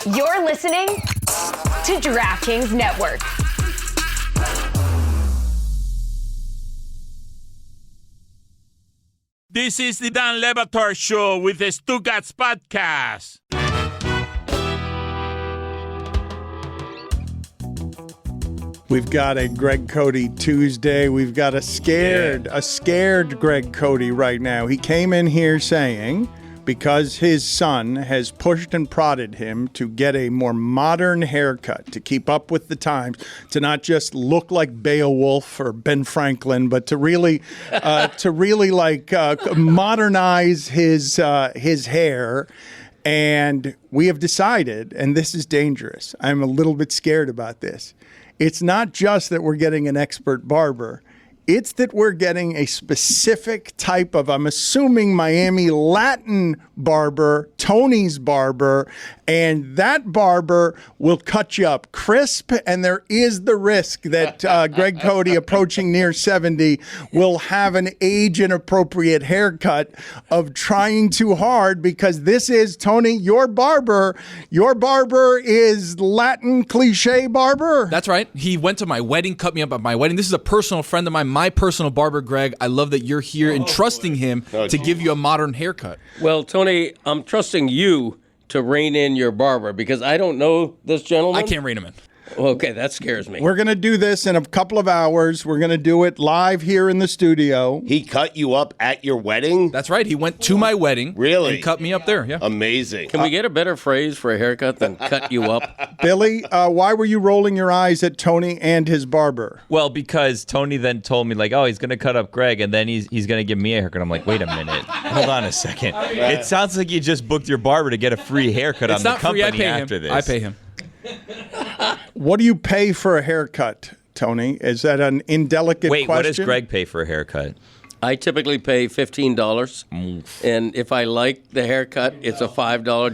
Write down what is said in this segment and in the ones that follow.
You're listening to DraftKings Network. This is the Dan Le Batard Show with the Stugotz podcast. We've got a Greg Cote Tuesday. We've got a scared Greg Cote right now. He came in here saying because his son has pushed and prodded him to get a more modern haircut, to keep up with the times, to not just look like Beowulf or Ben Franklin, but to really modernize his hair. And we have decided, and this is dangerous, I'm a little bit scared about this. It's not just that we're getting an expert barber. It's that we're getting a specific type of, I'm assuming, Miami Latin barber, Tony's barber, and that barber will cut you up crisp, and there is the risk that Greg Cote, approaching near 70, will have an age-inappropriate haircut of trying too hard, because this is, Tony, your barber. Your barber is Latin cliche barber. That's right. He went to my wedding, cut me up at my wedding. This is a personal friend of mine, my personal barber, Greg. I love that you're here and trusting him to give you a modern haircut. Well, Tony, I'm trusting you to rein in your barber because I don't know this gentleman. I can't rein him in. Okay, that scares me. We're going to do this in a couple of hours. We're going to do it live here in the studio. He cut you up at your wedding? That's right. He went to my wedding. Really? And cut me up there. Yeah. Amazing. Can we get a better phrase for a haircut than cut you up? Billy, why were you rolling your eyes at Tony and his barber? Well, because Tony then told me, like, oh, he's going to cut up Greg, and then he's going to give me a haircut. I'm like, wait a minute. Hold on a second. It sounds like you just booked your barber to get a free haircut on the company after this. I pay him. What do you pay for a haircut, Tony? Is that an indelicate question? Wait, what does Greg pay for a haircut? I typically pay $15, and if I like the haircut, it's a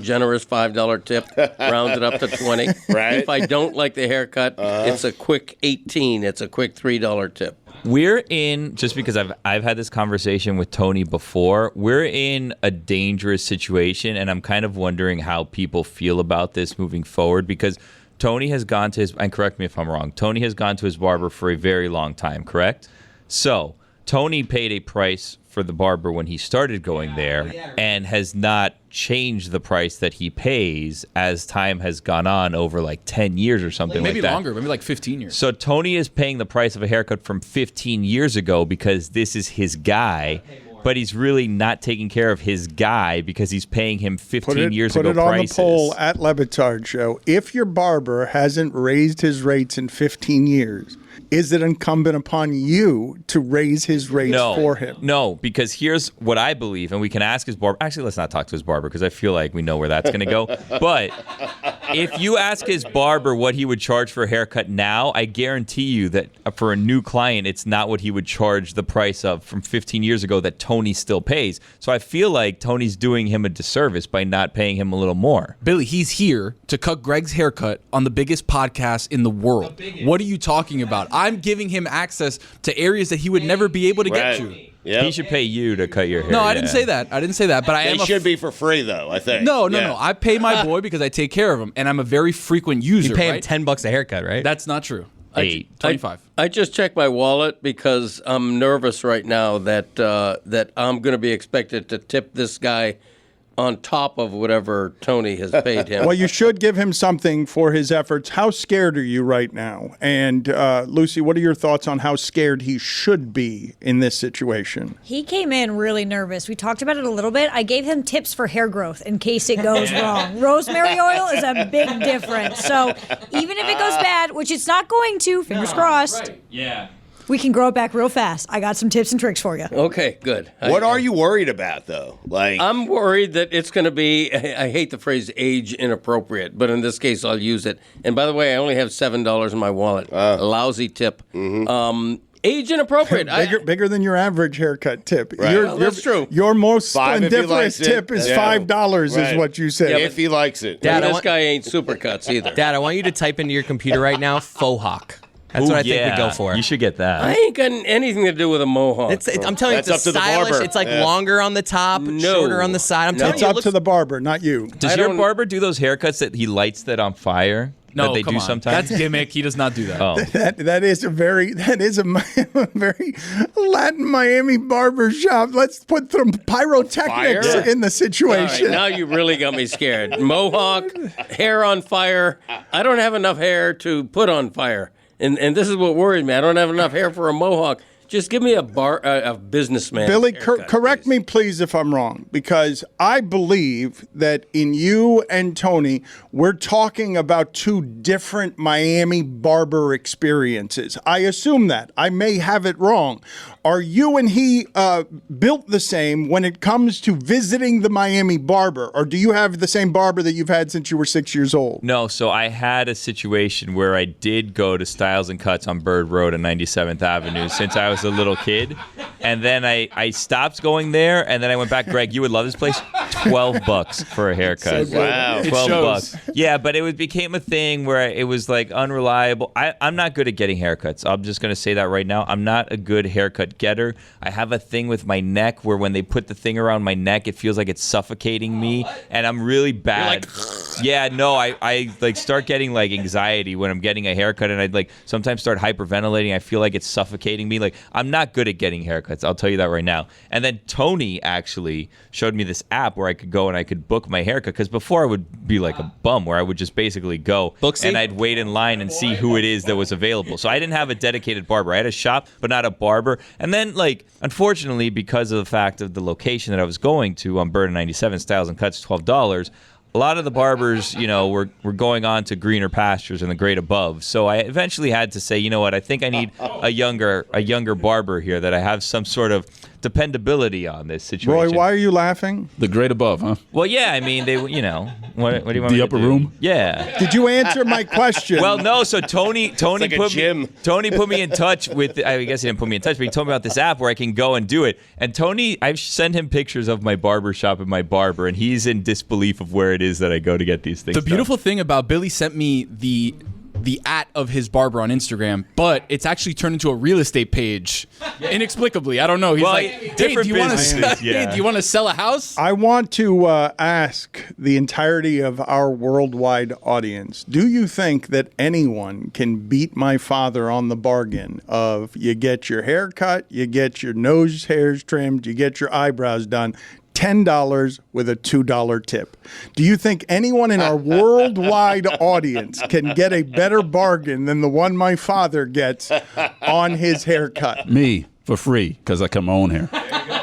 generous $5 tip, rounded up to 20. Right. If I don't like the haircut, it's a quick $18. It's a quick $3 tip. We're in, just because I've had this conversation with Tony before, we're in a dangerous situation, and I'm kind of wondering how people feel about this moving forward, because Tony has gone to his, and correct me if I'm wrong, Tony has gone to his barber for a very long time, correct? So Tony paid a price for the barber when he started going there and has not changed the price that he pays as time has gone on over like 10 years or something like that. Maybe longer, maybe like 15 years. So Tony is paying the price of a haircut from 15 years ago because this is his guy, but he's really not taking care of his guy because he's paying him 15 years ago prices. Put it on the poll at Le Batard Show. If your barber hasn't raised his rates in 15 years, is it incumbent upon you to raise his rates for him? No, because here's what I believe, and we can ask his barber. Actually, let's not talk to his barber because I feel like we know where that's going to go. But if you ask his barber what he would charge for a haircut now, I guarantee you that for a new client, it's not what he would charge the price of from 15 years ago that Tony still pays. So I feel like Tony's doing him a disservice by not paying him a little more. Billy, he's here to cut Greg's haircut on the biggest podcast in the world. What are you talking about? I'm giving him access to areas that he would never be able to get to. Yep. He should pay you to cut your hair. No, I didn't say that. But I am. It should be for free, though, I think. No. I pay my boy because I take care of him, and I'm a very frequent user. You pay him $10 a haircut, right? That's not true. 25. I just checked my wallet because I'm nervous right now that I'm going to be expected to tip this guy on top of whatever Tony has paid him. Well, you should give him something for his efforts. How scared are you right now? And Lucy, what are your thoughts on how scared he should be in this situation? He came in really nervous. We talked about it a little bit. I gave him tips for hair growth in case it goes wrong. Rosemary oil is a big difference. So even if it goes bad, which it's not going to, fingers crossed. Right. Yeah. We can grow it back real fast. I got some tips and tricks for you. Okay, good. What are you worried about, though? I'm worried that it's going to be, I hate the phrase age inappropriate, but in this case, I'll use it. And by the way, I only have $7 in my wallet. A lousy tip. Age inappropriate. Bigger than your average haircut tip. Right. That's true. Your most splendiferous tip is $5 is what you said. If he likes it. Dad, this guy ain't Supercuts either. Dad, I want you to type into your computer right now, faux hawk. That's what I think we go for. You should get that. I ain't got anything to do with a mohawk. I'm telling you, That's it's up to the stylish. barber. It's like longer on the top, shorter on the side. I'm telling It's you, up to the barber, not you. Does your barber do those haircuts that he lights that on fire? No, that they come do on. sometimes. That's gimmick. He does not do that. Oh. That is a very Latin Miami barber shop. Let's put some pyrotechnics Fire? in the situation. All right, now you really got me scared. Mohawk, hair on fire. I don't have enough hair to put on fire. And this is what worries me. I don't have enough hair for a mohawk. Just give me a businessman. Billy, haircut, correct please. me, please, if I'm wrong, because I believe that in you and Tony, we're talking about two different Miami barber experiences. I assume that. I may have it wrong. Are you and he built the same when it comes to visiting the Miami barber, or do you have the same barber that you've had since you were 6 years old? No, so I had a situation where I did go to Styles and Cuts on Bird Road and 97th Avenue since I was a little kid. And then I stopped going there, and then I went back. Greg, you would love this place. $12 for a haircut. Wow. $12. Yeah, but it became a thing where it was like unreliable. I'm not good at getting haircuts. I'm just going to say that right now. I'm not a good haircut getter. I have a thing with my neck where when they put the thing around my neck, it feels like it's suffocating me, and I'm really bad. Yeah, no, I like start getting like anxiety when I'm getting a haircut, and I'd like sometimes start hyperventilating. I feel like it's suffocating me. Like, I'm not good at getting haircuts. I'll tell you that right now. And then Tony actually showed me this app where I could go and I could book my haircut, because before I would be like a bum where I would just basically go and I'd wait in line and see who it is that was available. So I didn't have a dedicated barber. I had a shop, but not a barber. And then, like, unfortunately, because of the fact of the location that I was going to on Bird and 97, Styles and Cuts, $12, a lot of the barbers, you know, were going on to greener pastures in the great above. So I eventually had to say, you know what, I think I need a younger barber here, that I have some sort of dependability on this situation. Roy, why are you laughing? The great above, huh? Well, yeah, I mean, they, you know, what do you want me The to upper do? room? Yeah. Did you answer my question? Well, no. So Tony like a gym. Tony put me in touch with. I guess he didn't put me in touch, but he told me about this app where I can go and do it. And Tony, I've sent him pictures of my barber shop and my barber, and he's in disbelief of where it is that I go to get these things. The beautiful thing about Billy sent me the @ of his barber on Instagram, but it's actually turned into a real estate page inexplicably. I don't know. He's like, hey, do you want to sell a house? I want to ask the entirety of our worldwide audience, do you think that anyone can beat my father on the bargain of you get your hair cut, you get your nose hairs trimmed, you get your eyebrows done, $10 with a $2 tip? Do you think anyone in our worldwide audience can get a better bargain than the one my father gets on his haircut? Me, for free, because I cut my own hair.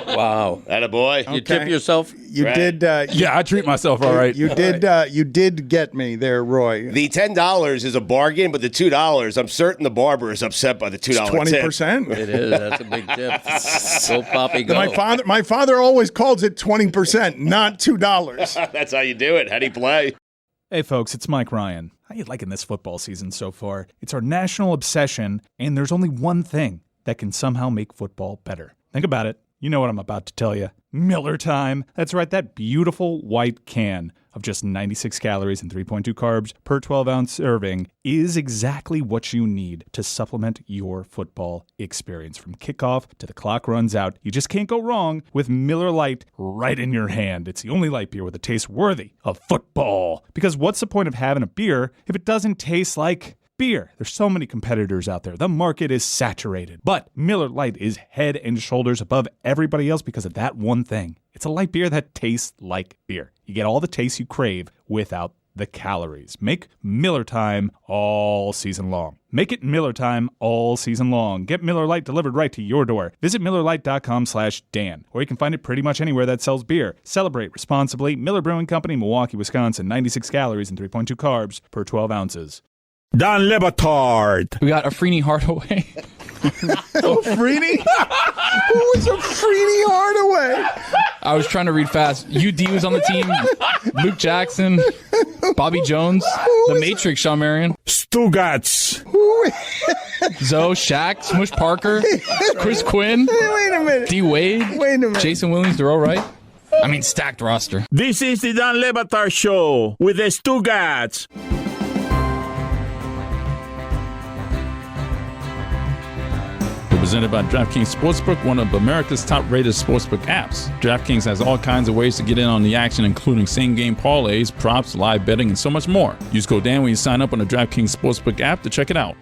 Wow. Attaboy. You tip yourself? You did. Yeah, I treat myself all right. You did. You did get me there, Roy. The $10 is a bargain, but the $2, I'm certain the barber is upset by the $2 tip. 20%. It is. That's a big tip. Go, Poppy, go. My father always calls it 20%, not $2. That's how you do it. How do you play? Hey folks, it's Mike Ryan. How you liking this football season so far? It's our national obsession, and there's only one thing that can somehow make football better. Think about it. You know what I'm about to tell you. Miller Time. That's right, that beautiful white can of just 96 calories and 3.2 carbs per 12-ounce serving is exactly what you need to supplement your football experience. From kickoff to the clock runs out, you just can't go wrong with Miller Lite right in your hand. It's the only light beer with a taste worthy of football. Because what's the point of having a beer if it doesn't taste like beer? There's so many competitors out there. The market is saturated. But Miller Lite is head and shoulders above everybody else because of that one thing. It's a light beer that tastes like beer. You get all the taste you crave without the calories. Make Miller Time all season long. Make it Miller Time all season long. Get Miller Lite delivered right to your door. Visit MillerLite.com/Dan, or you can find it pretty much anywhere that sells beer. Celebrate responsibly. Miller Brewing Company, Milwaukee, Wisconsin. 96 calories and 3.2 carbs per 12 ounces. Don Le Batard. We got Afrini Hardaway. Afrini? Who was Afrini Hardaway? I was trying to read fast. UD was on the team. Luke Jackson. Bobby Jones. The Matrix, Shawn Marion. Stugotz. Zoe, Shaq, Smush Parker. Chris Quinn. Wait a minute. D. Wade. Wait a minute. Jason Williams, Darrell Wright. I mean, stacked roster. This is the Don Le Batard Show with the Stugotz. Presented by DraftKings Sportsbook, one of America's top-rated sportsbook apps. DraftKings has all kinds of ways to get in on the action, including same-game parlays, props, live betting, and so much more. Use code Dan when you sign up on the DraftKings Sportsbook app to check it out.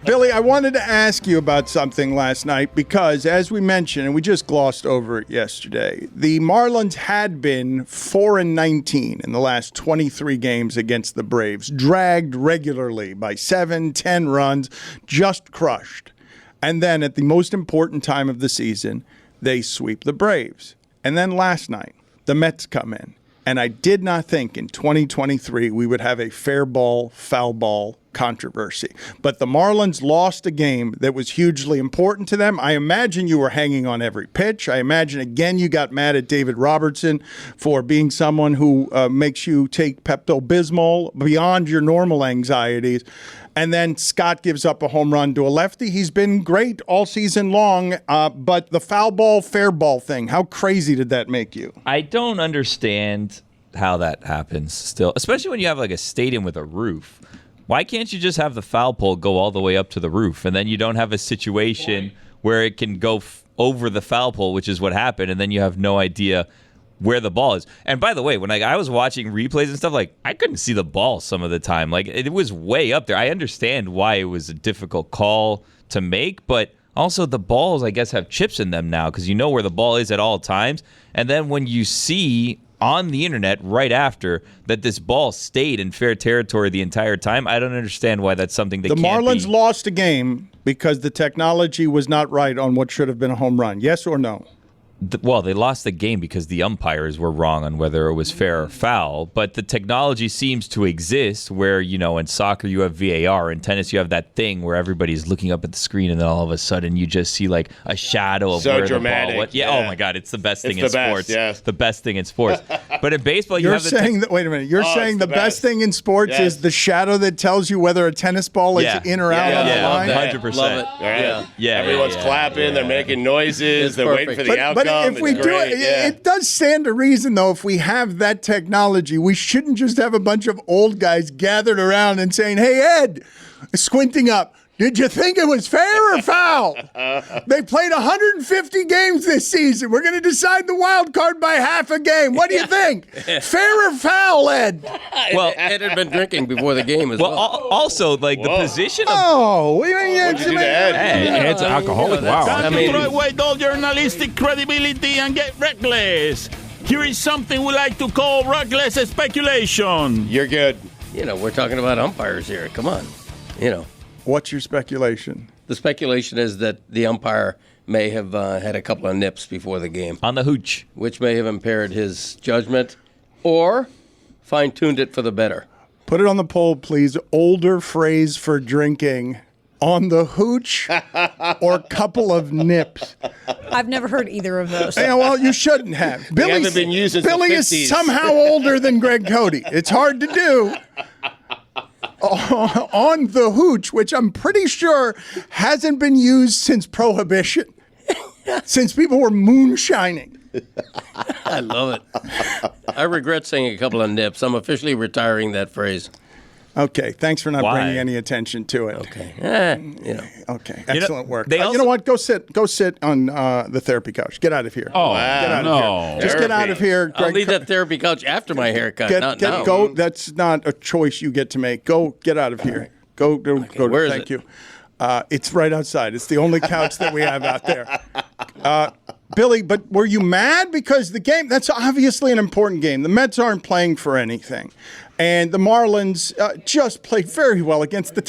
Billy, I wanted to ask you about something last night because, as we mentioned, and we just glossed over it yesterday, the Marlins had been 4-19 in the last 23 games against the Braves, dragged regularly by 7-10 runs, just crushed. And then at the most important time of the season, they sweep the Braves. And then last night, the Mets come in. And I did not think in 2023 we would have a fair ball, foul ball controversy. But the Marlins lost a game that was hugely important to them. I imagine you were hanging on every pitch. I imagine, again, you got mad at David Robertson for being someone who makes you take Pepto-Bismol beyond your normal anxieties. And then Scott gives up a home run to a lefty. He's been great all season long, but the foul ball, fair ball thing, how crazy did that make you? I don't understand how that happens still, especially when you have like a stadium with a roof. Why can't you just have the foul pole go all the way up to the roof, and then you don't have a situation where it can go over the foul pole, which is what happened, and then you have no idea where the ball is. And by the way, when I was watching replays and stuff, like, I couldn't see the ball some of the time. Like, it was way up there. I understand why it was a difficult call to make, but also the balls, I guess, have chips in them now because you know where the ball is at all times. And then when you see on the internet right after that this ball stayed in fair territory the entire time, I don't understand why that's something that the Marlins lost a game because the technology was not right on what should have been a home run. Yes or no? Well, they lost the game because the umpires were wrong on whether it was fair or foul, but the technology seems to exist where, you know, in soccer you have VAR, in tennis you have that thing where everybody's looking up at the screen and then all of a sudden you just see like a shadow of so where dramatic. The ball went. Yeah, oh my God, it's the best thing in sports. Yes. The best thing in sports. But in baseball you You're have the saying that, wait a minute, you're saying the best thing in sports is the shadow that tells you whether a tennis ball is in or out on the line? 100%. Love it. Yeah. Everyone's clapping, they're making noises, they're waiting for the outcome. But if we do it, it does stand to reason, though, if we have that technology, we shouldn't just have a bunch of old guys gathered around and saying, hey, Ed, squinting up, did you think it was fair or foul? They played 150 games this season. We're going to decide the wild card by half a game. What do you think? Fair or foul, Ed? Well, Ed had been drinking before the game as well. Also, like the position of... Oh, Ed's alcoholic. Wow. Time to throw away all journalistic credibility and get reckless. Here is something we like to call reckless speculation. You're good. You know, we're talking about umpires here. Come on. You know. What's your speculation? The speculation is that the umpire may have had a couple of nips before the game. On the hooch. Which may have impaired his judgment or fine-tuned it for the better. Put it on the poll, please. Older phrase for drinking. On the hooch or couple of nips? I've never heard either of those. Yeah, well, you shouldn't have. Billy is somehow older than Greg Cote. It's hard to do. On the hooch, which I'm pretty sure hasn't been used since Prohibition, since people were moonshining. I love it. I regret saying a couple of nips. I'm officially retiring that phrase. Okay, thanks for not bringing any attention to it. Okay, Okay, excellent work. they You know what? Go sit on the therapy couch. Get out of here. Oh, get out no. of here. Just get out of here. I'll leave that therapy couch after my haircut. Not now. Go. That's not a choice you get to make. Go. Get out of here. Go. Where is Thank it? you. It's right outside. It's the only couch that we have out there. Billy, but were you mad because the game? That's obviously an important game. The Mets aren't playing for anything. And the Marlins just played very well against the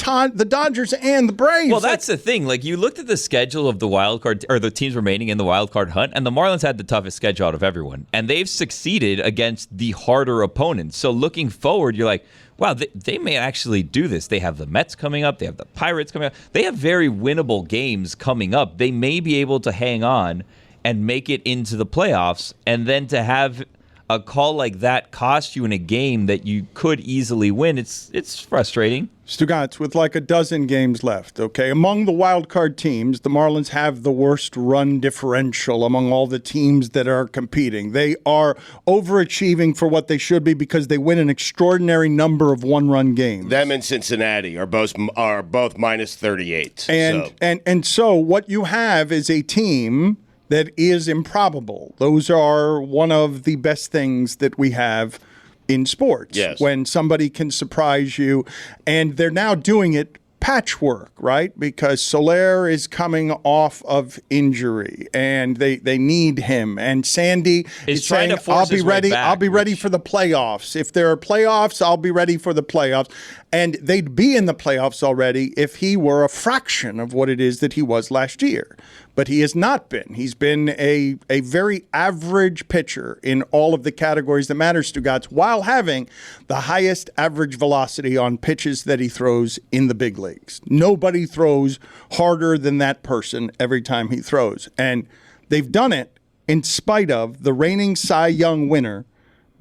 Dodgers and the Braves. Well, that's the thing. Like, you looked at the schedule of the wild card, or the teams remaining in the wild card hunt, and the Marlins had the toughest schedule out of everyone. And they've succeeded against the harder opponents. So looking forward, you're like, wow, they may actually do this. They have the Mets coming up. They have the Pirates coming up. They have very winnable games coming up. They may be able to hang on and make it into the playoffs, and then to have a call like that cost you in a game that you could easily win, it's frustrating. Stugotz, with like a dozen games left, okay? Among the wild card teams, the Marlins have the worst run differential among all the teams that are competing. They are overachieving for what they should be because they win an extraordinary number of one-run games. Them and Cincinnati are both minus 38. And so what you have is a team that is improbable. Those are one of the best things that we have in sports. Yes. When somebody can surprise you, and they're now doing it patchwork, right? Because Soler is coming off of injury, and they need him. And Sandy is trying saying, to force "I'll be his way ready. back, I'll be ready for the playoffs. If there are playoffs, I'll be ready for the playoffs." And they'd be in the playoffs already if he were a fraction of what it is that he was last year. But he has not been. He's been a very average pitcher in all of the categories that matter, Stugotz, while having the highest average velocity on pitches that he throws in the big leagues. Nobody throws harder than that person every time he throws. And they've done it in spite of the reigning Cy Young winner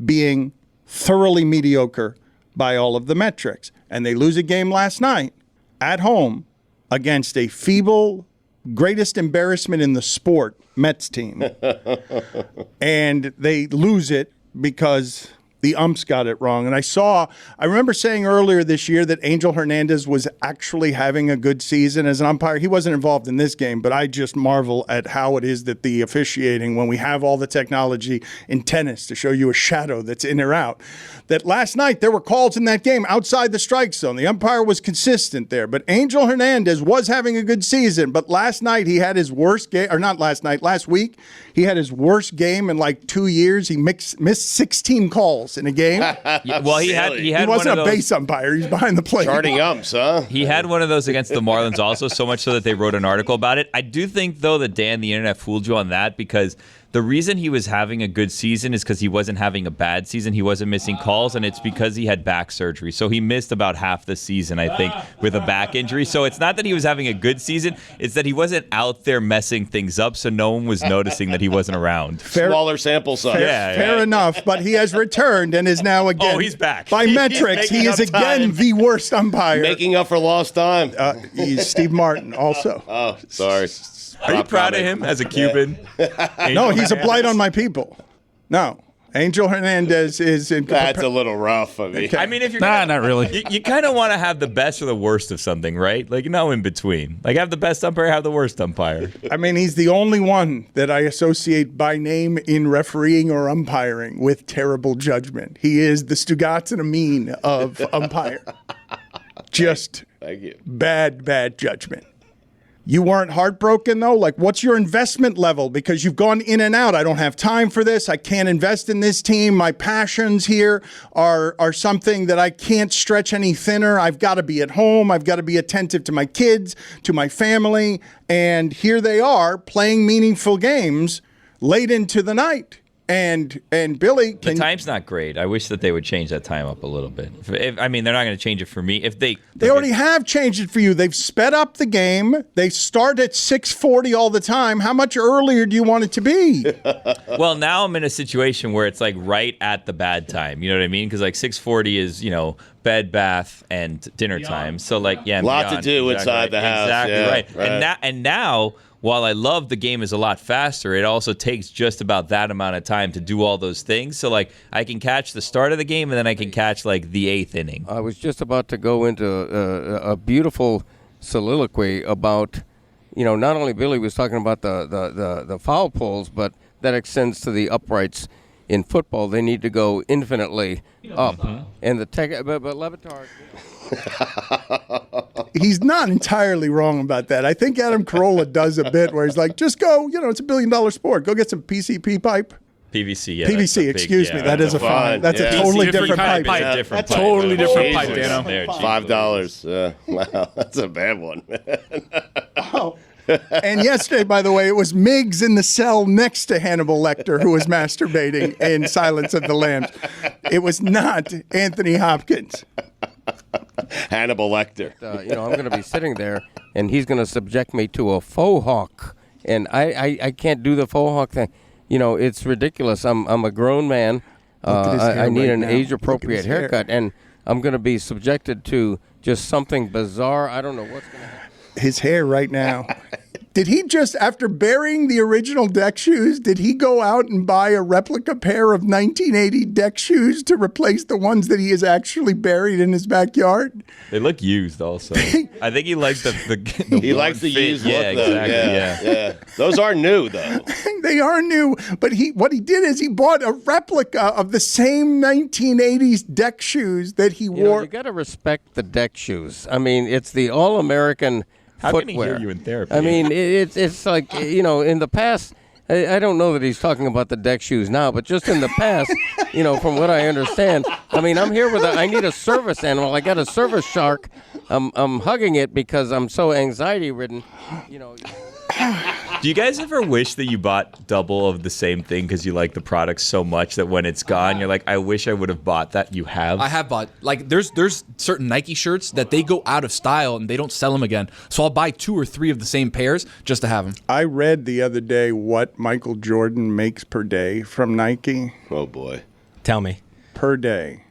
being thoroughly mediocre by all of the metrics. And they lose a game last night at home against a feeble, greatest embarrassment in the sport Mets team. And they lose it because the umps got it wrong. And I remember saying earlier this year that Angel Hernandez was actually having a good season as an umpire. He wasn't involved in this game, but I just marvel at how it is that the officiating, when we have all the technology in tennis to show you a shadow that's in or out, that last night there were calls in that game outside the strike zone. The umpire was consistent there. But Angel Hernandez was having a good season. But last night he had his worst game, or not last night, last week, he had his worst game in like 2 years. He missed 16 calls in a game. Yeah, well, he wasn't a base umpire. He's behind the plate. Charting umps, huh? He had one of those against the Marlins also, so much so that they wrote an article about it. I do think, though, that Dan, the internet fooled you on that, because the reason he was having a good season is because he wasn't having a bad season. He wasn't missing calls, and it's because he had back surgery. So he missed about half the season, I think, with a back injury. So it's not that he was having a good season. It's that he wasn't out there messing things up, so no one was noticing that he wasn't around. Smaller sample size. Fair enough, but he has returned and is now again. Oh, he's back. By metrics, he is again the worst umpire. Making up for lost time. He's Steve Martin also. Oh, sorry. Are you proud of him as a Cuban? No, he's a blight on my people. No. Angel Hernandez is in. That's a little rough. I mean, if you're not really. You kind of want to have the best or the worst of something, right? Like, no in between. Like, have the best umpire, have the worst umpire. I mean, he's the only one that I associate by name in refereeing or umpiring with terrible judgment. He is the Stugotz and Amin of umpire. Just Thank you. Bad judgment. You weren't heartbroken, though? Like, what's your investment level? Because you've gone in and out. I don't have time for this. I can't invest in this team. My passions here are something that I can't stretch any thinner. I've got to be at home. I've got to be attentive to my kids, to my family. And here they are playing meaningful games late into the night. And Billy, the time's not great. I wish that they would change that time up a little bit. I mean, they're not going to change it for me. If they already have changed it for you. They've sped up the game. They start at 6:40 all the time. How much earlier do you want it to be? Well, now I'm in a situation where it's like right at the bad time. You know what I mean? Because like 6:40 is bed, bath, and dinner time. So like a lot to do inside the house. Exactly right. And now. While I love the game is a lot faster, it also takes just about that amount of time to do all those things. So, like, I can catch the start of the game, and then I can catch, like, the 8th inning. I was just about to go into a beautiful soliloquy about, not only Billy was talking about the foul poles, but that extends to the uprights. In football, they need to go infinitely up. And the but Lebatard... He's not entirely wrong about that. I think Adam Carolla does a bit where he's like, just go, it's $1 billion sport. Go get some PCP pipe. PVC, yeah. PVC, excuse me. That is a fine. That's a totally different pipe. Totally different pipe, Dano. $5. Wow, that's a bad one. Oh. And yesterday, by the way, it was Miggs in the cell next to Hannibal Lecter who was masturbating in Silence of the Lambs. It was not Anthony Hopkins. Hannibal Lecter. I'm going to be sitting there, and he's going to subject me to a faux hawk, and I can't do the faux hawk thing. It's ridiculous. I'm a grown man. I need an now. age-appropriate haircut, and I'm going to be subjected to just something bizarre. I don't know what's going to happen. His hair right now. Did he just, after burying the original deck shoes, did he go out and buy a replica pair of 1980 deck shoes to replace the ones that he has actually buried in his backyard? They look used also. I think he likes the he likes the fit. used yeah, look, though. Exactly, Yeah. Those are new, though. They are new, but what he did is he bought a replica of the same 1980s deck shoes that he wore. You got to respect the deck shoes. I mean, it's the all-American How footwear. can he hear you in therapy? I mean, it's like, in the past, I don't know that he's talking about the deck shoes now, but just in the past, from what I understand, I mean, I'm here I need a service animal. I got a service shark. I'm hugging it because I'm so anxiety-ridden, Do you guys ever wish that you bought double of the same thing because you like the product so much that when it's gone, you're like, I wish I would have bought that? You have? I have bought. Like, there's certain Nike shirts that they go out of style and they don't sell them again. So I'll buy 2 or 3 of the same pairs just to have them. I read the other day what Michael Jordan makes per day from Nike. Oh, boy. Tell me. Per day.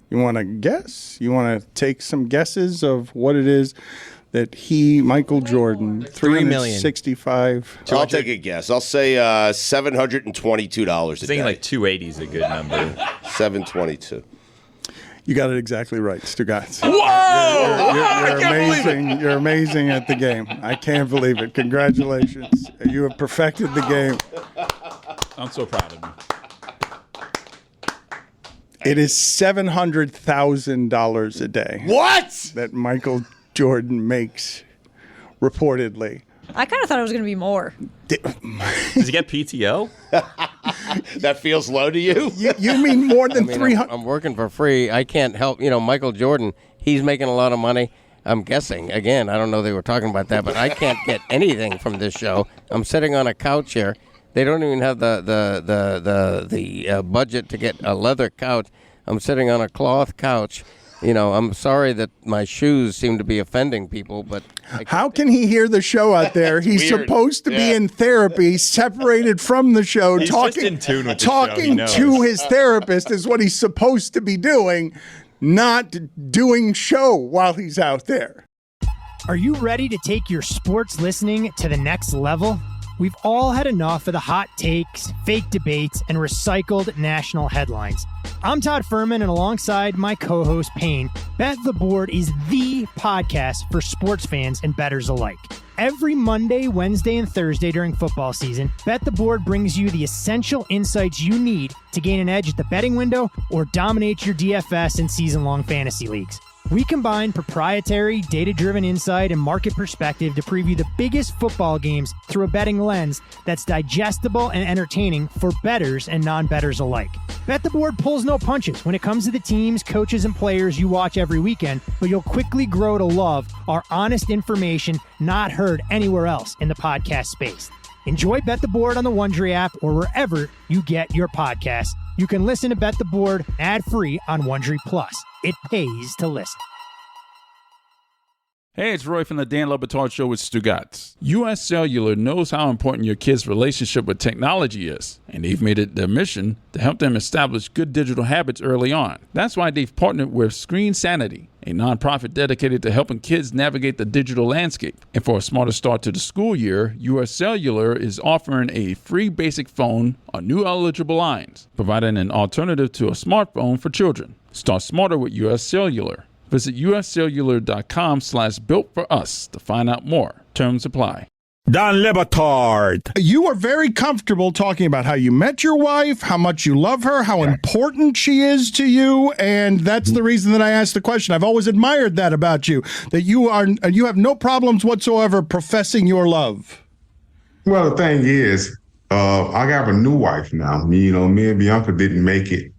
You want to guess? You want to take some guesses of what it is that Michael Jordan, $365. I'll take a guess. I'll say $722 a day. Thinking like 280 is a good number. 722. You got it exactly right, Stugotz. Whoa! You're amazing. You're amazing at the game. I can't believe it. Congratulations. You have perfected the game. I'm so proud of you. It is $700,000 a day. What? That Michael Jordan makes, reportedly. I kind of thought it was going to be more. Does he get PTO? That feels low to you? You mean more than 300? I'm working for free. I can't help. Michael Jordan, he's making a lot of money. I'm guessing. Again, I don't know they were talking about that, but I can't get anything from this show. I'm sitting on a couch here. They don't even have the budget to get a leather couch. I'm sitting on a cloth couch. I'm sorry that my shoes seem to be offending people, but how can he hear the show out there? He's weird. supposed to be in therapy, separated from the show, He's talking, just in tune with the talking show. He to knows. his therapist is what he's supposed to be doing, not doing show while he's out there. Are you ready to take your sports listening to the next level? We've all had enough of the hot takes, fake debates, and recycled national headlines. I'm Todd Furman, and alongside my co-host Payne, Bet the Board is the podcast for sports fans and bettors alike. Every Monday, Wednesday, and Thursday during football season, Bet the Board brings you the essential insights you need to gain an edge at the betting window or dominate your DFS and season-long fantasy leagues. We combine proprietary, data-driven insight and market perspective to preview the biggest football games through a betting lens that's digestible and entertaining for bettors and non-bettors alike. Bet the Board pulls no punches when it comes to the teams, coaches, and players you watch every weekend, but you'll quickly grow to love our honest information not heard anywhere else in the podcast space. Enjoy Bet the Board on the Wondery app or wherever you get your podcasts. You can listen to Bet the Board ad-free on Wondery Plus. It pays to listen. Hey, it's Roy from the Dan Le Batard Show with Stugotz. U.S. Cellular knows how important your kids' relationship with technology is, and they've made it their mission to help them establish good digital habits early on. That's why they've partnered with Screen Sanity, a nonprofit dedicated to helping kids navigate the digital landscape. And for a smarter start to the school year, U.S. Cellular is offering a free basic phone on new eligible lines, providing an alternative to a smartphone for children. Start smarter with U.S. Cellular. Visit uscellular.com/builtforus to find out more. Terms apply. Dan Le Batard. You are very comfortable talking about how you met your wife, how much you love her, how important she is to you, and that's the reason that I asked the question. I've always admired that about you, that you have no problems whatsoever professing your love. Well, the thing is, I got a new wife now. Me and Bianca didn't make it,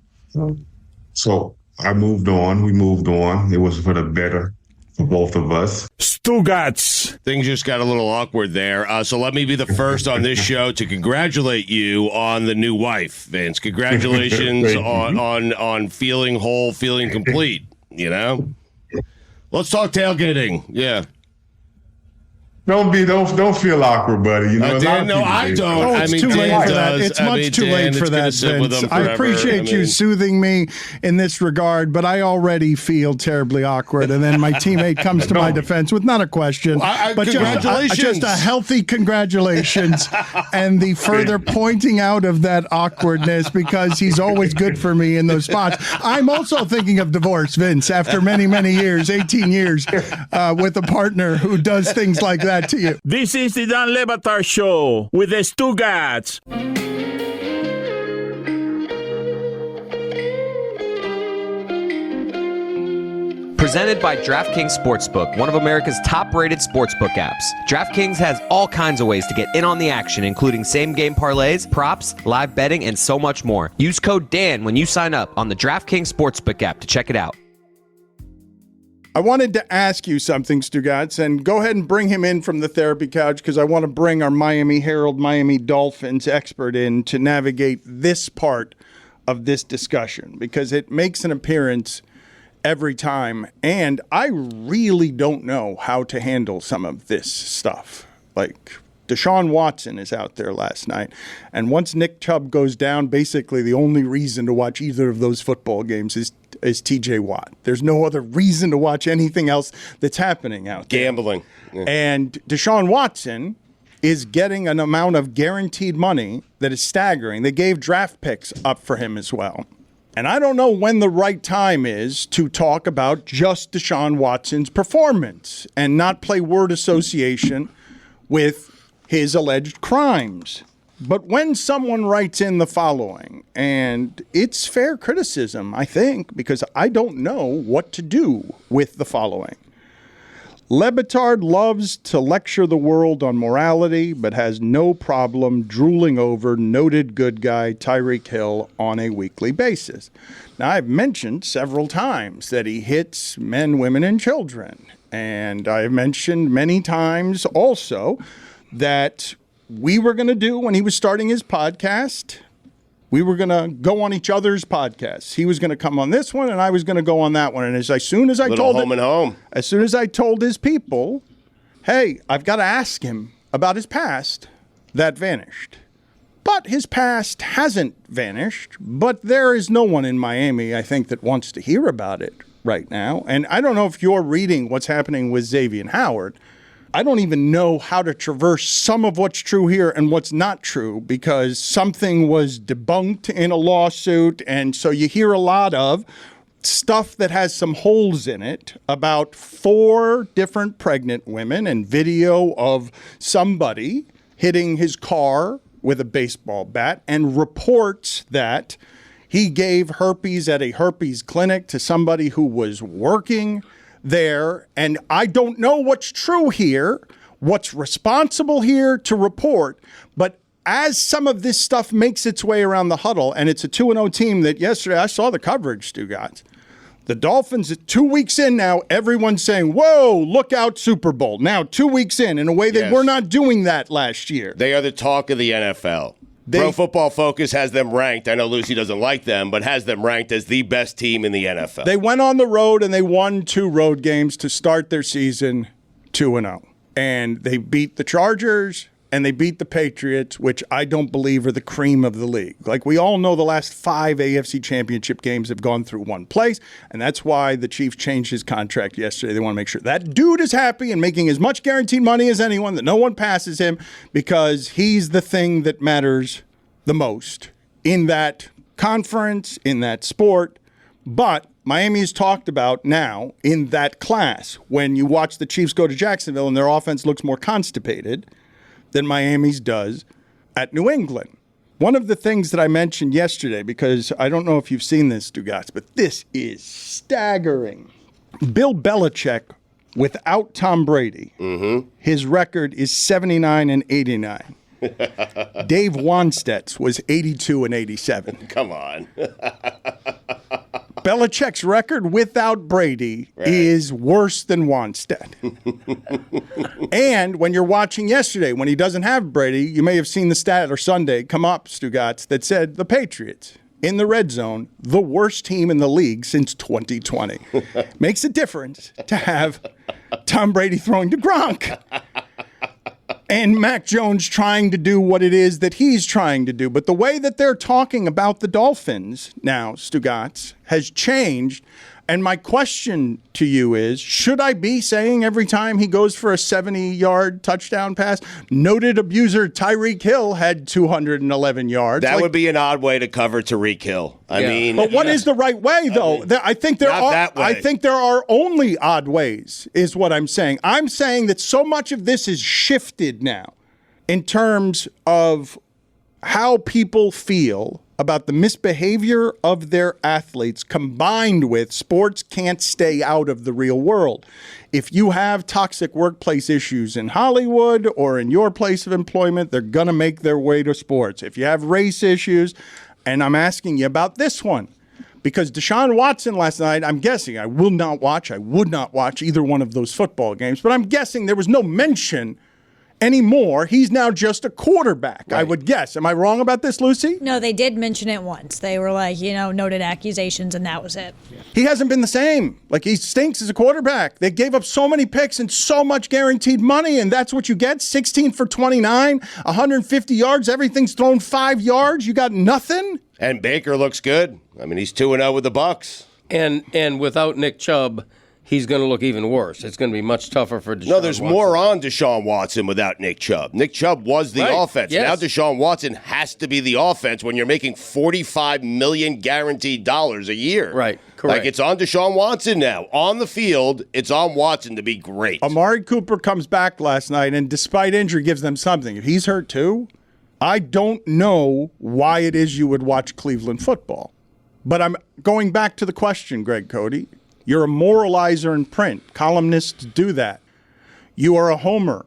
so I moved on. We moved on. It was for the better for both of us. Stugotz. Things just got a little awkward there. So let me be the first on this show to congratulate you on the new wife, Vince. Congratulations on feeling whole, feeling complete. Let's talk tailgating. Yeah. Don't feel awkward, buddy. You know, Dan, no, I don't. Oh, it's too late for that. It's much too late for that, Vince. I appreciate you soothing me in this regard, but I already feel terribly awkward. And then my teammate comes to my defense with not a question, but congratulations. just a healthy congratulations and the further pointing out of that awkwardness because he's always good for me in those spots. I'm also thinking of divorce, Vince, after many, many years, 18 years, with a partner who does things like that to you. This is the Dan Le Batard Show with the Stugotz. Presented by DraftKings Sportsbook, one of America's top-rated sportsbook apps. DraftKings has all kinds of ways to get in on the action, including same-game parlays, props, live betting, and so much more. Use code DAN when you sign up on the DraftKings Sportsbook app to check it out. I wanted to ask you something, Stugotz, and go ahead and bring him in from the therapy couch because I want to bring our Miami Herald, Miami Dolphins expert in to navigate this part of this discussion because it makes an appearance every time, and I really don't know how to handle some of this stuff. Like, Deshaun Watson is out there last night, and once Nick Chubb goes down, basically the only reason to watch either of those football games is TJ Watt. There's no other reason to watch anything else that's happening out there. Gambling. Yeah. And Deshaun Watson is getting an amount of guaranteed money that is staggering. They gave draft picks up for him as well. And I don't know when the right time is to talk about just Deshaun Watson's performance and not play word association with his alleged crimes. But when someone writes in the following, and it's fair criticism, I think, because I don't know what to do with the following. Le Batard loves to lecture the world on morality, but has no problem drooling over noted good guy Tyreek Hill on a weekly basis. Now, I've mentioned several times that he hits men, women, and children. And I've mentioned many times also that we were going to do when he was starting his podcast, we were going to go on each other's podcasts. He was going to come on this one, and I was going to go on that one. And as soon as I as soon as I told his people, hey, I've got to ask him about his past, that vanished. But his past hasn't vanished. But there is no one in Miami, I think, that wants to hear about it right now. And I don't know if you're reading what's happening with Xavier Howard. I don't even know how to traverse some of what's true here and what's not true because something was debunked in a lawsuit. And so you hear a lot of stuff that has some holes in it about 4 different pregnant women and video of somebody hitting his car with a baseball bat and reports that he gave herpes at a herpes clinic to somebody who was working there, and I don't know what's true here, what's responsible here to report, but as some of this stuff makes its way around the huddle, and it's a 2-0 team that yesterday, I saw the coverage, Stugotz. The Dolphins, 2 weeks in now, everyone's saying, whoa, look out Super Bowl. Now, 2 weeks in a way they were not doing that last year. They are the talk of the NFL. Pro Football Focus has them ranked. I know Lucy doesn't like them, but has them ranked as the best team in the NFL. They went on the road and they won 2 road games to start their season 2-0. And they beat the Chargers and they beat the Patriots, which I don't believe are the cream of the league. Like we all know, the last 5 AFC championship games have gone through one place, and that's why the Chiefs changed his contract yesterday. They want to make sure that dude is happy and making as much guaranteed money as anyone, that no one passes him, because he's the thing that matters the most in that conference, in that sport. But Miami is talked about now in that class when you watch the Chiefs go to Jacksonville and their offense looks more constipated than Miami's does at New England. One of the things that I mentioned yesterday, because I don't know if you've seen this, Stugotz, but this is staggering. Bill Belichick, without Tom Brady, his record is 79-89. Dave Wannstedt's was 82-87. Come on. Belichick's record without Brady is worse than Wannstedt. And when you're watching yesterday, when he doesn't have Brady, you may have seen the stat or Sunday come up, Stugotz, that said the Patriots in the red zone, the worst team in the league since 2020. Makes a difference to have Tom Brady throwing to Gronk. and Mac Jones trying to do what it is that he's trying to do. But the way that they're talking about the Dolphins now, Stugotz, has changed. And my question to you is, should I be saying every time he goes for a 70-yard touchdown pass, noted abuser Tyreek Hill had 211 yards? That would be an odd way to cover Tyreek Hill. I mean, but what is the right way, though? I think there are only odd ways, is what I'm saying. I'm saying that so much of this is shifted now in terms of how people feel about the misbehavior of their athletes, combined with sports can't stay out of the real world. If you have toxic workplace issues in Hollywood or in your place of employment, they're going to make their way to sports. If you have race issues, and I'm asking you about this one, because Deshaun Watson last night, I'm guessing, I would not watch either one of those football games, but I'm guessing there was no mention anymore. He's now just a quarterback, right. I would guess. Am I wrong about this, Lucy? No, they did mention it once. They were like, noted accusations, and that was it. He hasn't been the same. Like, he stinks as a quarterback. They gave up so many picks and so much guaranteed money, and that's what you get? 16 for 29, 150 yards, everything's thrown 5 yards. You got nothing? And Baker looks good. I mean, he's 2-0 with the Bucs. And without Nick Chubb, he's going to look even worse. It's going to be much tougher for Deshaun. No, there's more on Deshaun Watson without Nick Chubb. Nick Chubb was the offense. Yes. Now Deshaun Watson has to be the offense when you're making $45 million guaranteed dollars a year. Right, correct. Like, it's on Deshaun Watson now. On the field, it's on Watson to be great. Amari Cooper comes back last night, and despite injury, gives them something. If he's hurt too, I don't know why it is you would watch Cleveland football. But I'm going back to the question, Greg Cote. You're a moralizer in print. Columnists do that. You are a homer.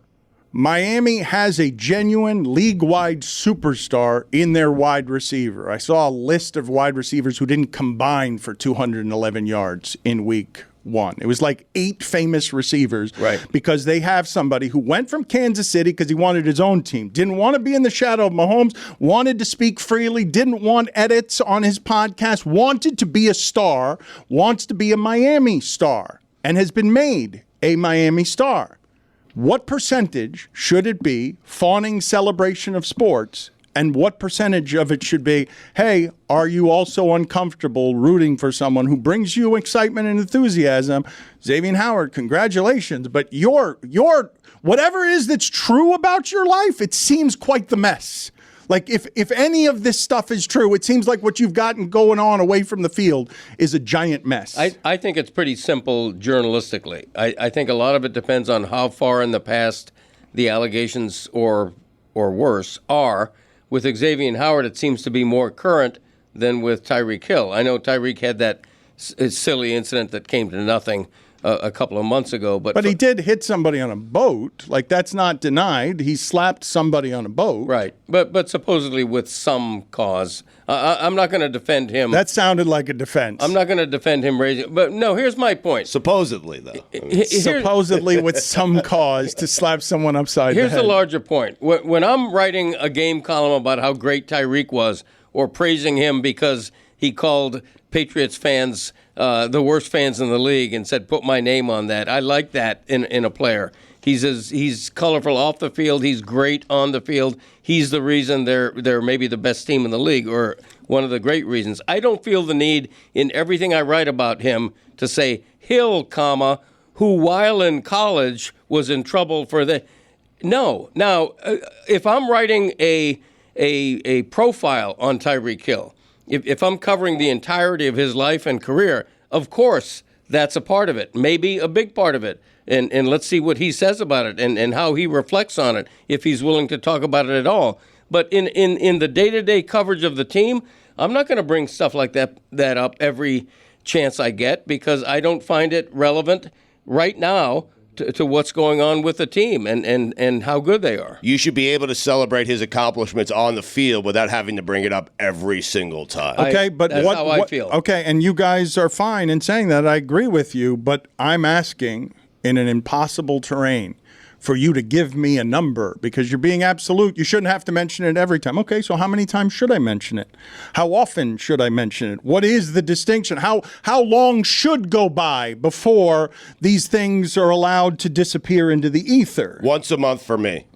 Miami has a genuine league-wide superstar in their wide receiver. I saw a list of wide receivers who didn't combine for 211 yards in week 1. It was like 8 famous receivers, right? Because they have somebody who went from Kansas City because he wanted his own team, didn't want to be in the shadow of Mahomes, wanted to speak freely, didn't want edits on his podcast, wanted to be a star, wants to be a Miami star, and has been made a Miami star. What percentage should it be fawning celebration of sports? And what percentage of it should be, hey, are you also uncomfortable rooting for someone who brings you excitement and enthusiasm? Xavier Howard, congratulations. But your whatever it is that's true about your life, it seems quite the mess. Like, if any of this stuff is true, it seems like what you've gotten going on away from the field is a giant mess. I think it's pretty simple journalistically. I think a lot of it depends on how far in the past the allegations or worse are. With Xavier Howard, it seems to be more current than with Tyreek Hill. I know Tyreek had that silly incident that came to nothing a couple of months ago. But he did hit somebody on a boat. Like, that's not denied. He slapped somebody on a boat. Right. But supposedly with some cause. I'm not going to defend him. That sounded like a defense. I'm not going to defend him raising. But no, here's my point. Supposedly, though. Supposedly with some cause to slap someone upside the head. Here's the larger point. When I'm writing a game column about how great Tyreek was, or praising him because he called Patriots fans the worst fans in the league and said, put my name on that. I like that in a player. He's colorful off the field. He's great on the field. He's the reason they're maybe the best team in the league, or one of the great reasons. I don't feel the need in everything I write about him to say Hill, who while in college was in trouble for the. No. Now, if I'm writing a profile on Tyreek Hill, if I'm covering the entirety of his life and career, of course that's a part of it, maybe a big part of it. And let's see what he says about it and how he reflects on it, if he's willing to talk about it at all. But in the day-to-day coverage of the team, I'm not going to bring stuff like that up every chance I get, because I don't find it relevant right now to what's going on with the team and how good they are. You should be able to celebrate his accomplishments on the field without having to bring it up every single time. Okay, but that's how I feel. Okay, and you guys are fine in saying that. I agree with you, but I'm asking in an impossible terrain for you to give me a number, because you're being absolute. You shouldn't have to mention it every time. Okay, so how many times should I mention it? How often should I mention it? What is the distinction? How long should go by before these things are allowed to disappear into the ether? Once a month for me.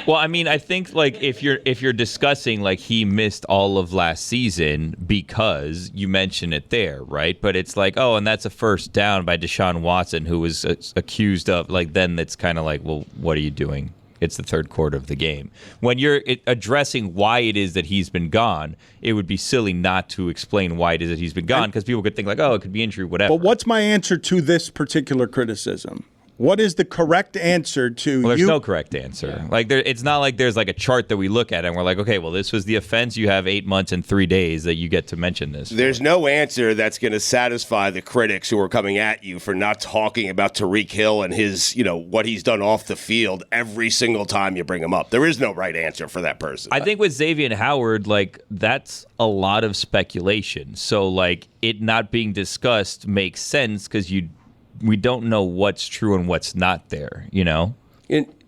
Well, I mean, I think like if you're discussing like he missed all of last season because you mention it there, right? But it's like, oh, and that's a first down by Deshaun Watson, who was accused of like. Then it's kind of like, well, what are you doing? It's the third quarter of the game. When you're addressing why it is that he's been gone, it would be silly not to explain why it is that he's been gone, because people could think like, oh, it could be injury, whatever. But what's my answer to this particular criticism? What is the correct answer to Well, there's you? no correct answer. Yeah. Like it's not like there's like a chart that we look at and we're like, okay, well, this was the offense. You have 8 months and 3 days that you get to mention this. There's no answer that's going to satisfy the critics who are coming at you for not talking about Tyreek Hill and his, what he's done off the field every single time you bring him up. There is no right answer for that person. I think with Xavier Howard, like that's a lot of speculation. So like it not being discussed makes sense because we don't know what's true and what's not there,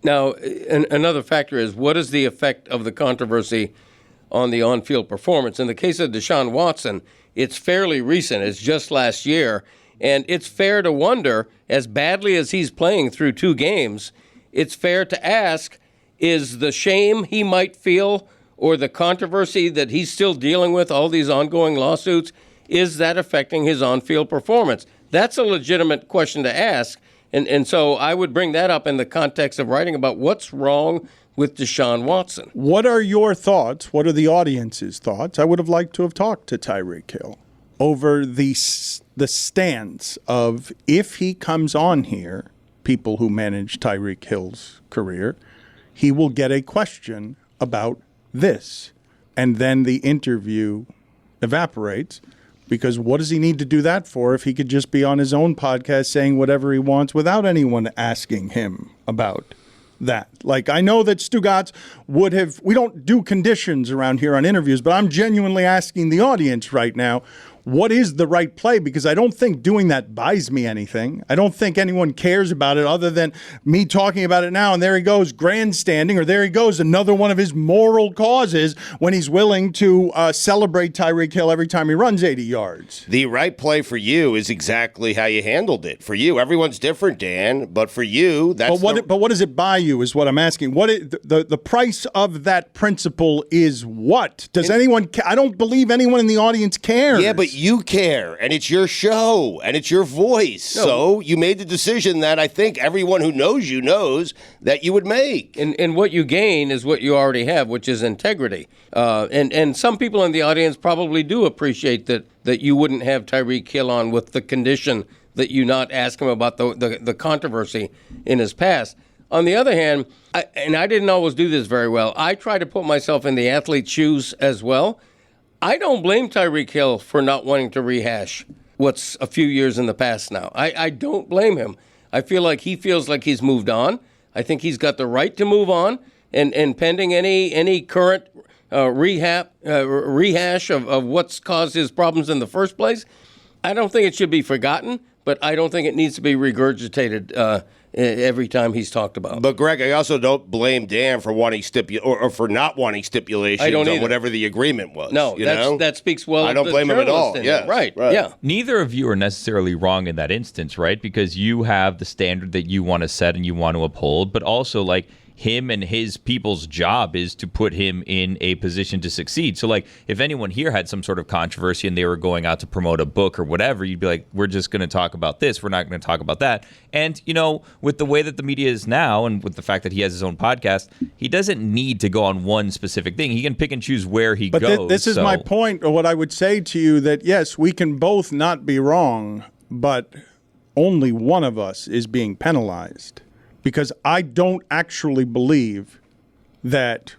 Now, another factor is what is the effect of the controversy on the on-field performance? In the case of Deshaun Watson, it's fairly recent. It's just last year. And it's fair to wonder, as badly as he's playing through 2 games, it's fair to ask, is the shame he might feel or the controversy that he's still dealing with, all these ongoing lawsuits, is that affecting his on-field performance? That's a legitimate question to ask, and so I would bring that up in the context of writing about what's wrong with Deshaun Watson. What are your thoughts? What are the audience's thoughts? I would have liked to have talked to Tyreek Hill over the stance of if he comes on here, people who manage Tyreek Hill's career, he will get a question about this, and then the interview evaporates. Because what does he need to do that for if he could just be on his own podcast saying whatever he wants without anyone asking him about that? Like, I know that Stugotz would have, we don't do conditions around here on interviews, but I'm genuinely asking the audience right now, what is the right play? Because I don't think doing that buys me anything. I don't think anyone cares about it other than me talking about it now. And there he goes grandstanding, or there he goes, another one of his moral causes when he's willing to celebrate Tyreek Hill every time he runs 80 yards. The right play for you is exactly how you handled it. For you, everyone's different, Dan, but for you, that's but what does it buy you is what I'm asking. The price of that principle is what? Does anyone I don't believe anyone in the audience cares. Yeah, but you care, and it's your show, and it's your voice. No. So you made the decision that I think everyone who knows you knows that you would make. And what you gain is what you already have, which is integrity. And some people in the audience probably do appreciate that you wouldn't have Tyreek Hill on with the condition that you not ask him about the controversy in his past. On the other hand, I didn't always do this very well, I try to put myself in the athlete's shoes as well. I don't blame Tyreek Hill for not wanting to rehash what's a few years in the past now. I don't blame him. I feel like he feels like he's moved on. I think he's got the right to move on, and pending any current rehash of what's caused his problems in the first place, I don't think it should be forgotten, but I don't think it needs to be regurgitated every time he's talked about. But Greg, I also don't blame Dan for wanting or for not wanting stipulations on whatever the agreement was. No, that speaks well. I don't blame him at all. Yeah, right. Yeah. Neither of you are necessarily wrong in that instance, right? Because you have the standard that you want to set and you want to uphold, but also like him and his people's job is to put him in a position to succeed. So, like, if anyone here had some sort of controversy and they were going out to promote a book or whatever, you'd be like, we're just going to talk about this. We're not going to talk about that. And, with the way that the media is now and with the fact that he has his own podcast, he doesn't need to go on one specific thing. He can pick and choose where he goes. But this is my point, or what I would say to you, that, yes, we can both not be wrong, but only one of us is being penalized. Because I don't actually believe that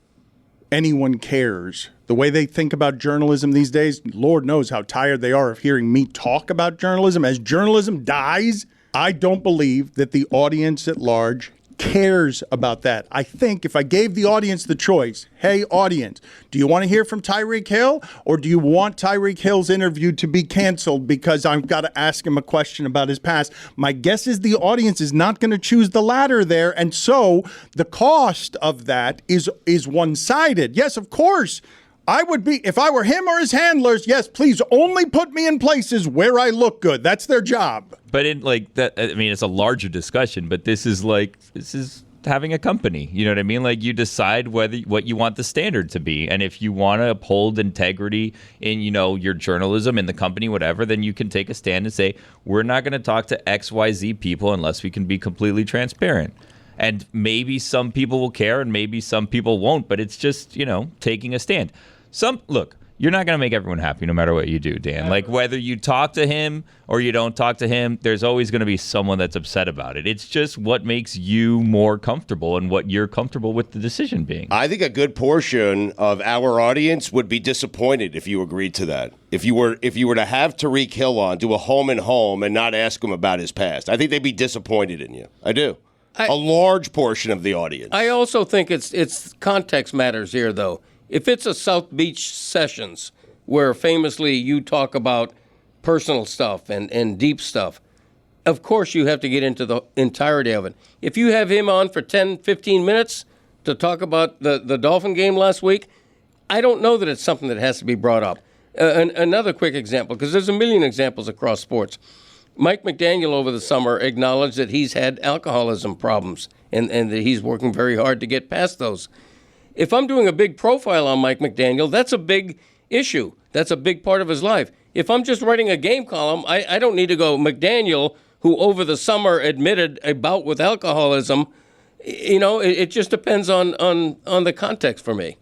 anyone cares. The way they think about journalism these days, Lord knows how tired they are of hearing me talk about journalism. As journalism dies, I don't believe that the audience at large cares about that. I think if I gave the audience the choice, hey, audience, do you want to hear from Tyreek Hill, or do you want Tyreek Hill's interview to be canceled because I've got to ask him a question about his past? My guess is the audience is not going to choose the latter there, and so the cost of that is one-sided. Yes, of course, I would be, if I were him or his handlers, yes, please only put me in places where I look good. That's their job. But in like that, I mean, it's a larger discussion, but this is having a company. You know what I mean? Like, you decide what you want the standard to be. And if you want to uphold integrity in, your journalism in the company, whatever, then you can take a stand and say, we're not going to talk to XYZ people unless we can be completely transparent. And maybe some people will care and maybe some people won't, but it's just, taking a stand. Look, you're not going to make everyone happy no matter what you do, Dan. Like, whether you talk to him or you don't talk to him, there's always going to be someone that's upset about it. It's just what makes you more comfortable and what you're comfortable with the decision being. I think a good portion of our audience would be disappointed if you agreed to that. If you were to have Tyreek Hill on, do a home and home, and not ask him about his past, I think they'd be disappointed in you. I do. A large portion of the audience. I also think it's context matters here, though. If it's a South Beach Sessions where famously you talk about personal stuff and deep stuff, of course you have to get into the entirety of it. If you have him on for 10, 15 minutes to talk about the Dolphin game last week, I don't know that it's something that has to be brought up. Another quick example, because there's a million examples across sports. Mike McDaniel over the summer acknowledged that he's had alcoholism problems and that he's working very hard to get past those. If I'm doing a big profile on Mike McDaniel, that's a big issue. That's a big part of his life. If I'm just writing a game column, I don't need to go, McDaniel, who over the summer admitted a bout with alcoholism. It just depends on the context for me.